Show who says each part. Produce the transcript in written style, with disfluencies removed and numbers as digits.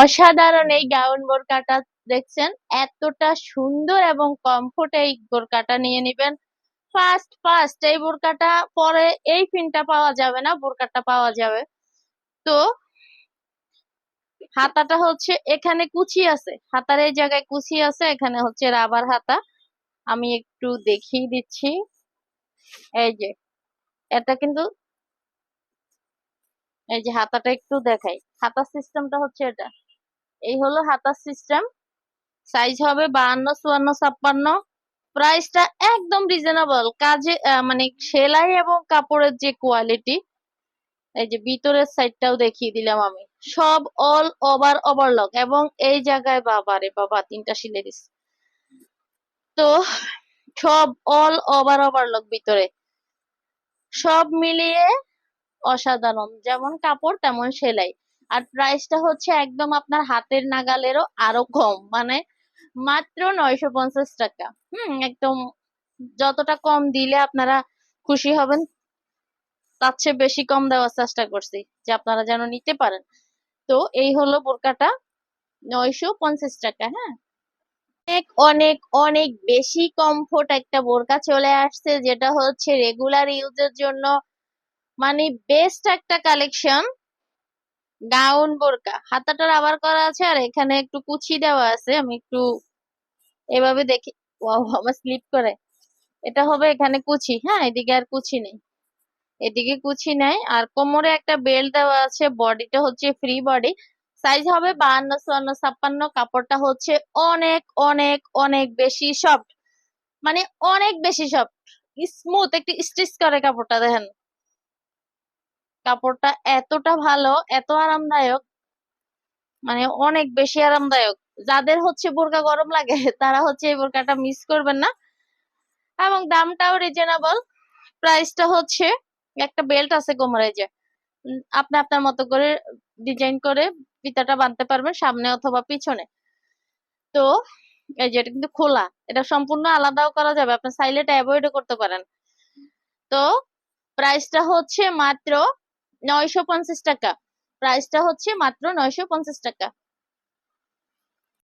Speaker 1: অসাধারণ এই গাউন বোরকাটা দেখছেন, এতটা সুন্দর এবং কমফোর্ট এই বোরকাটা নিয়ে নিবেন। ফার্স্ট ফার্স্ট এই বোরকাটা পরে এই পিনটা পাওয়া যাবে না, বোরকাটা পাওয়া যাবে। তো হাতাটা হচ্ছে এখানে কুচি আছে, হাতার এই জায়গায় কুচি আছে, এখানে হচ্ছে রাবার হাতা। আমি একটু দেখিয়ে দিচ্ছি। এই যে এটা কিন্তু, এই যে হাতাটা একটু দেখাই, হাতার সিস্টেমটা হচ্ছে এটা। এই হলো হাতার সিস্টেম। সাইজ হবে 52, 54, 56। প্রাইসটা একদম রিজনেবল। কাজে মানে সেলাই এবং কাপড়ের যে কোয়ালিটি, এই যে ভিতরের সাইডটাও দেখিয়ে দিলাম আমি। সব অল ওভার ওভারলক, এবং এই জায়গায় বাবা রে বাবা 3টা সিলে দিস। তো সব অল ওভার ওভারলক ভিতরে, সব মিলিয়ে অসাধারণ, যেমন কাপড় তেমন সেলাই। আর প্রাইসটা হচ্ছে একদম আপনার হাতের নাগালেরও আরো কম, মানে মাত্র 950 টাকা। একদম যতটা কম দিলে আপনারা খুশি হবেন, তার চেয়ে বেশি কম দেওয়ার চেষ্টা করছি যে আপনারা যেন নিতে পারেন। তো এই হলো বোরকাটা, 950 টাকা। হ্যাঁ, অনেক অনেক অনেক বেশি কমফোর্ট একটা বোরকা চলে আসছে, যেটা হচ্ছে রেগুলার ইউজের জন্য মানে বেস্ট একটা কালেকশন। গাউন বোরকা, হাতাটা রাবার করা আছে আর এখানে একটু কুচি দেওয়া আছে। আমি একটু এভাবে দেখি, ওয়াও আমার স্লিপ করে। এটা হবে এখানে কুচি, হ্যাঁ এদিকে আর কুচি নেই, এদিকে কুচি নাই। আর কোমরে একটা বেল্ট দেওয়া আছে, বডিটা হচ্ছে ফ্রি বডি। সাইজ হবে 52, 54, 56। কাপড়টা হচ্ছে অনেক অনেক অনেক বেশি সফট, মানে অনেক বেশি সফট, স্মুথ, একটু স্টিচ করে কাপড়টা দেখেন। কাপড়টা এতটা ভালো, এত আরামদায়ক, মানে অনেক বেশি আরামদায়ক। যাদের হচ্ছে বোরকা গরম লাগে তারা হচ্ছে এই বোরকাটা মিস করবেন না। এবং দামটাও রিজনেবল। প্রাইসটা হচ্ছে, একটা বেল্ট আছে কোমরে, যে আপনি আপনার মতো করে ডিজাইন করে ফিতাটা বাঁধতে পারবেন সামনে অথবা পিছনে। তো এই যে এটা কিন্তু খোলা, এটা সম্পূর্ণ আলাদাও করা যাবে, আপনি চাইলে এটা অ্যাভয়েডও করতে পারেন। তো প্রাইসটা হচ্ছে মাত্র 950 টাকা। প্রাইসটা হচ্ছে মাত্র 950 টাকা।